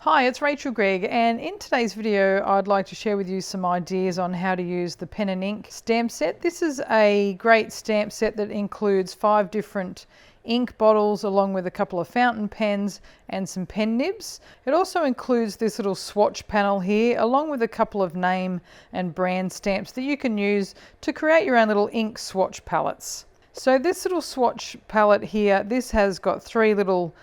Hi, it's Rachel Gregg, and in today's video I'd like to share with you some ideas on how to use the pen and ink stamp set. This is a great stamp set that includes 5 different ink bottles along with a couple of fountain pens and some pen nibs. It also includes this little swatch panel here along with a couple of name and brand stamps that you can use to create your own little ink swatch palettes. So this little swatch palette here, this has got 3 little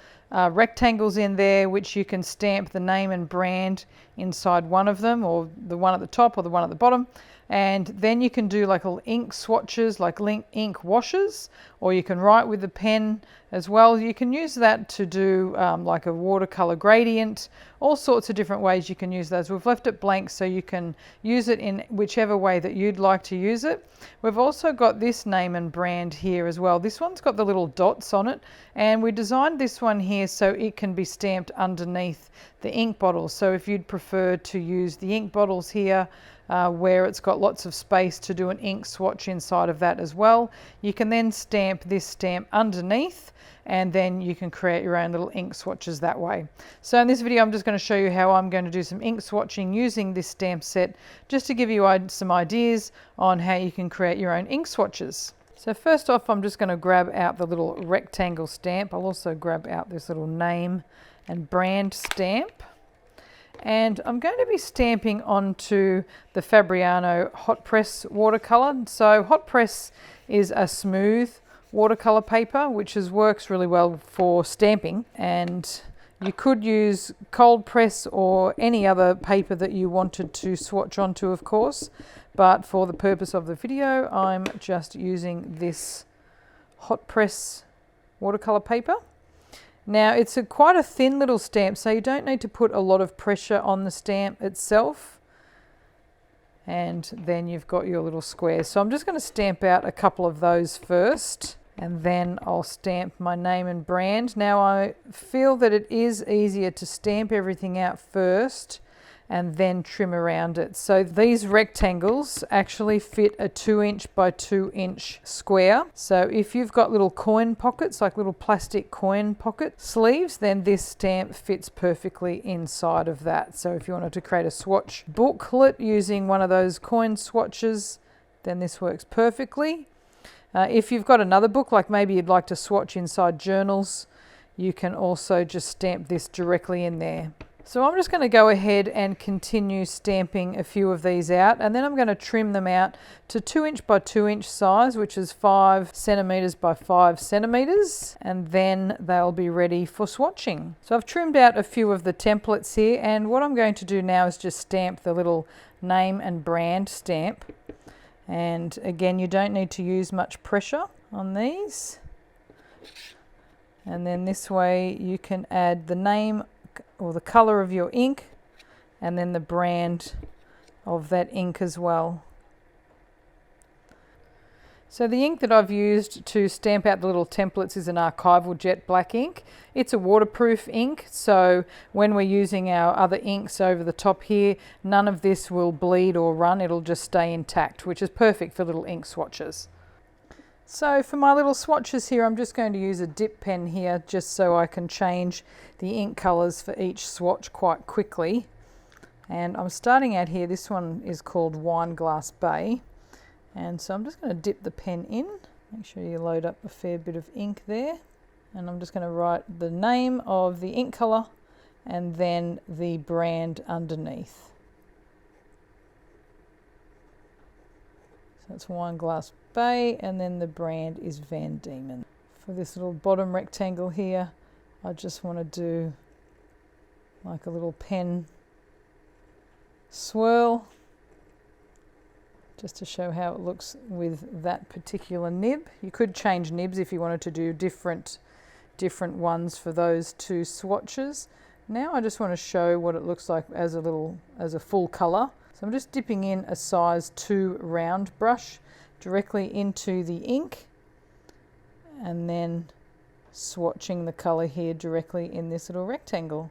rectangles in there which you can stamp the name and brand inside one of them, or the one at the top or the one at the bottom, and then you can do like little ink swatches, like ink washes, or you can write with the pen as well. You can use that to do like a watercolor gradient, all sorts of different ways you can use those. We've left it blank so you can use it in whichever way that you'd like to use it. We've also got this name and brand here as well. This one's got the little dots on it, and we designed this one here so it can be stamped underneath the ink bottles. So if you'd prefer to use the ink bottles here where it's got lots of space to do an ink swatch inside of that as well, you can then stamp this stamp underneath, and then you can create your own little ink swatches that way. So in this video I'm just going to show you how I'm going to do some ink swatching using this stamp set, just to give you some ideas on how you can create your own ink swatches. So first off, I'm just going to grab out the little rectangle stamp. I'll also grab out this little name and brand stamp. And I'm going to be stamping onto the Fabriano Hot Press watercolor. So Hot Press is a smooth watercolor paper which works really well for stamping, and you could use cold press or any other paper that you wanted to swatch onto, of course, but for the purpose of the video I'm just using this Hot Press watercolor paper. Now it's quite a thin little stamp, so you don't need to put a lot of pressure on the stamp itself. And then you've got your little squares. So I'm just going to stamp out a couple of those first, and then I'll stamp my name and brand. Now I feel that it is easier to stamp everything out first and then trim around it. So these rectangles actually fit a 2" by 2" square. So if you've got little coin pockets, like little plastic coin pocket sleeves, then this stamp fits perfectly inside of that. So if you wanted to create a swatch booklet using one of those coin swatches, then this works perfectly. If you've got another book, like maybe you'd like to swatch inside journals, you can also just stamp this directly in there. So I'm just going to go ahead and continue stamping a few of these out, and then I'm going to trim them out to 2" by 2" size, which is 5 centimeters by 5 centimeters, and then they'll be ready for swatching. So I've trimmed out a few of the templates here, and what I'm going to do now is just stamp the little name and brand stamp. And again, you don't need to use much pressure on these. And then this way you can add the name or the color of your ink, and then the brand of that ink as well. So the ink that I've used to stamp out the little templates is an archival jet black ink. It's a waterproof ink, so when we're using our other inks over the top here, none of this will bleed or run. It'll just stay intact, which is perfect for little ink swatches. So for my little swatches here, I'm just going to use a dip pen here just so I can change the ink colors for each swatch quite quickly. And I'm starting out here, this one is called Wineglass Bay. And so I'm just going to dip the pen in. Make sure you load up a fair bit of ink there. And I'm just going to write the name of the ink color and then the brand underneath. So it's Wineglass Bay, and then the brand is Van Diemen. For this little bottom rectangle here, I just want to do like a little pen swirl, just to show how it looks with that particular nib. You could change nibs if you wanted to do different ones for those 2 swatches. Now I just want to show what it looks like as a full color. So I'm just dipping in a size 2 round brush directly into the ink, and then swatching the color here directly in this little rectangle.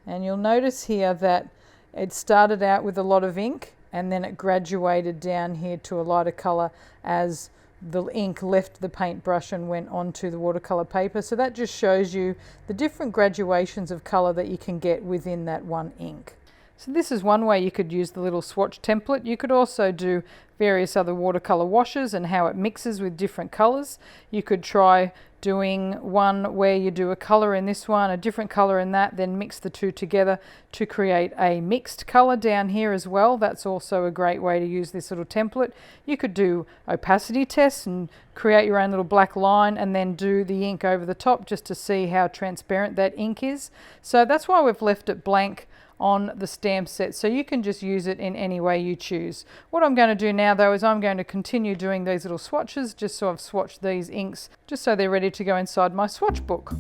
And you'll notice here that it started out with a lot of ink, and then it graduated down here to a lighter color as the ink left the paintbrush and went onto the watercolor paper. So that just shows you the different graduations of color that you can get within that one ink. So this is one way you could use the little swatch template. You could also do various other watercolor washes and how it mixes with different colors. You could try doing one where you do a color in this one, a different color in that, then mix the two together to create a mixed color down here as well. That's also a great way to use this little template. You could do opacity tests and create your own little black line and then do the ink over the top just to see how transparent that ink is. So that's why we've left it blank on the stamp set, so you can just use it in any way you choose. What I'm going to do now though is I'm going to continue doing these little swatches, just so I've swatched these inks just so they're ready to go inside my swatch book.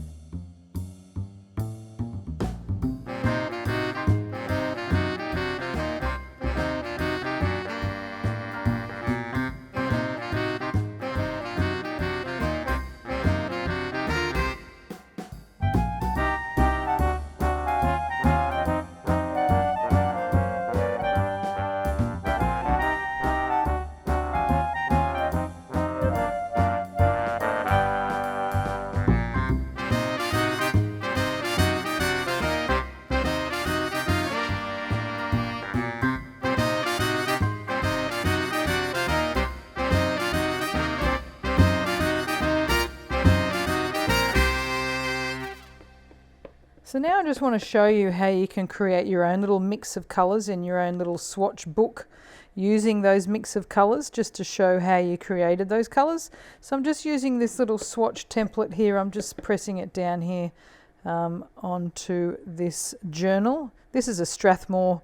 So now I just want to show you how you can create your own little mix of colours in your own little swatch book using those mix of colours, just to show how you created those colours. So I'm just using this little swatch template here. I'm just pressing it down here onto this journal. This is a Strathmore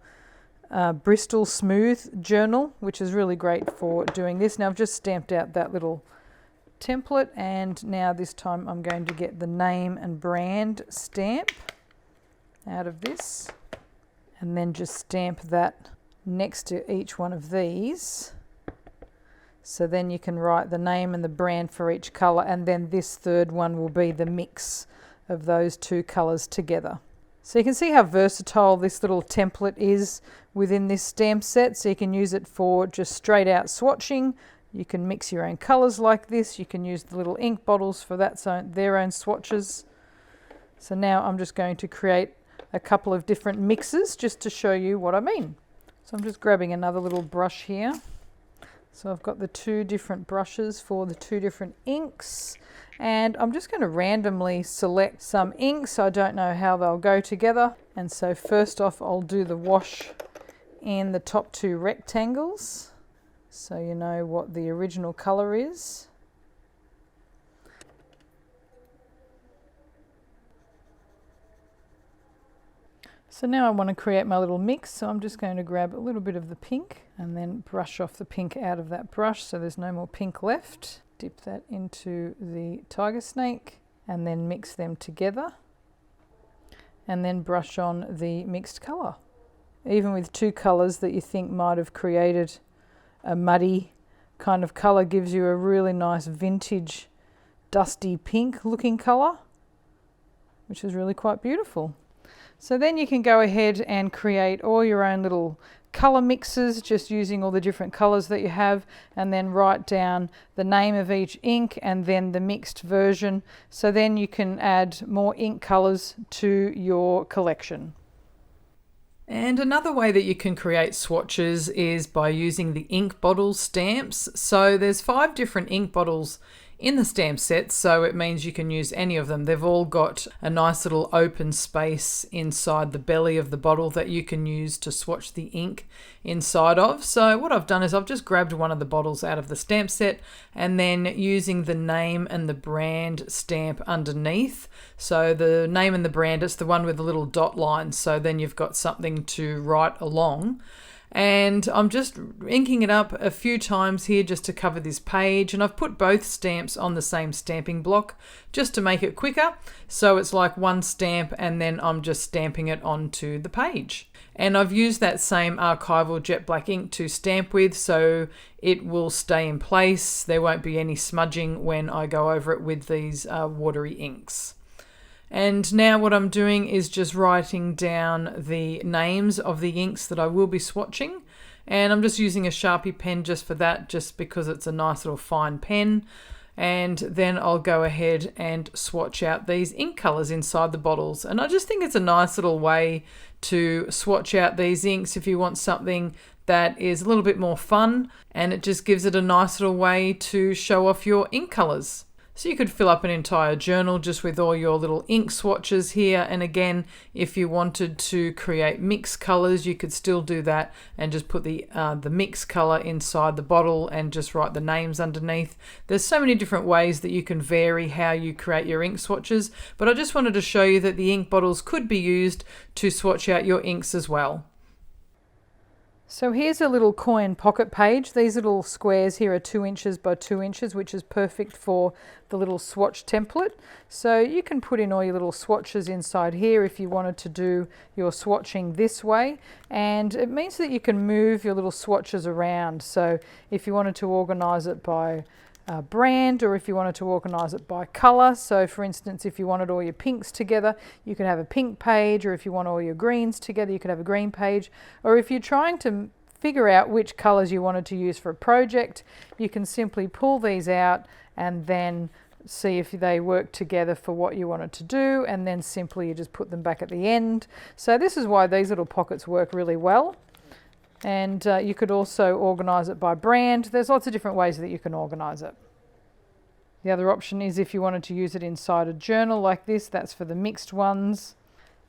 Bristol Smooth journal, which is really great for doing this. Now I've just stamped out that little template, and now this time I'm going to get the name and brand stamp out of this and then just stamp that next to each one of these. So then you can write the name and the brand for each colour, and then this third one will be the mix of those two colours together. So you can see how versatile this little template is within this stamp set. So you can use it for just straight out swatching. You can mix your own colours like this. You can use the little ink bottles for their own swatches. So now I'm just going to create a couple of different mixes just to show you what I mean. So I'm just grabbing another little brush here. So I've got the two different brushes for the two different inks, and I'm just going to randomly select some inks. I don't know how they'll go together. And so first off, I'll do the wash in the top two rectangles, so you know what the original colour is. So now I want to create my little mix, so I'm just going to grab a little bit of the pink and then brush off the pink out of that brush so there's no more pink left. Dip that into the tiger snake and then mix them together and then brush on the mixed colour. Even with two colours that you think might have created a muddy kind of colour, gives you a really nice vintage dusty pink looking colour, which is really quite beautiful. So then you can go ahead and create all your own little colour mixes, just using all the different colours that you have, and then write down the name of each ink and then the mixed version. So then you can add more ink colours to your collection. And another way that you can create swatches is by using the ink bottle stamps. So there's 5 different ink bottles in the stamp set, so it means you can use any of them. They've all got a nice little open space inside the belly of the bottle that you can use to swatch the ink inside of. So what I've done is I've just grabbed one of the bottles out of the stamp set and then using the name and the brand stamp underneath. So the name and the brand, it's the one with the little dot line, so then you've got something to write along. And I'm just inking it up a few times here just to cover this page, and I've put both stamps on the same stamping block just to make it quicker, so it's like one stamp and then I'm just stamping it onto the page. And I've used that same archival jet black ink to stamp with, so it will stay in place. There won't be any smudging when I go over it with these watery inks. And now what I'm doing is just writing down the names of the inks that I will be swatching. And I'm just using a Sharpie pen just for that, just because it's a nice little fine pen. And then I'll go ahead and swatch out these ink colors inside the bottles. And I just think it's a nice little way to swatch out these inks if you want something that is a little bit more fun, and it just gives it a nice little way to show off your ink colors. So you could fill up an entire journal just with all your little ink swatches here. And again, if you wanted to create mixed colors, you could still do that and just put the mixed color inside the bottle and just write the names underneath. There's so many different ways that you can vary how you create your ink swatches, but I just wanted to show you that the ink bottles could be used to swatch out your inks as well. So here's a little coin pocket page. These little squares here are 2 inches by 2 inches, which is perfect for the little swatch template. So you can put in all your little swatches inside here if you wanted to do your swatching this way. And it means that you can move your little swatches around. So if you wanted to organize it by brand, or if you wanted to organize it by color. So for instance, if you wanted all your pinks together, you could have a pink page, or if you want all your greens together, you could have a green page. Or if you're trying to figure out which colors you wanted to use for a project, you can simply pull these out and then see if they work together for what you wanted to do, and then simply you just put them back at the end. So this is why these little pockets work really well. And you could also organize it by brand. There's lots of different ways that you can organize it. The other option is if you wanted to use it inside a journal like this, that's for the mixed ones.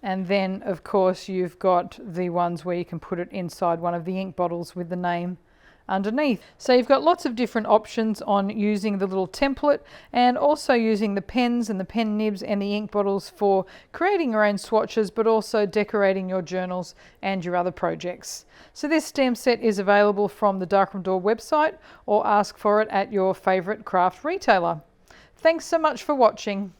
And then of course you've got the ones where you can put it inside one of the ink bottles with the name underneath. So you've got lots of different options on using the little template, and also using the pens and the pen nibs and the ink bottles for creating your own swatches, but also decorating your journals and your other projects. So this stamp set is available from the Darkroom Door website, or ask for it at your favorite craft retailer. Thanks so much for watching.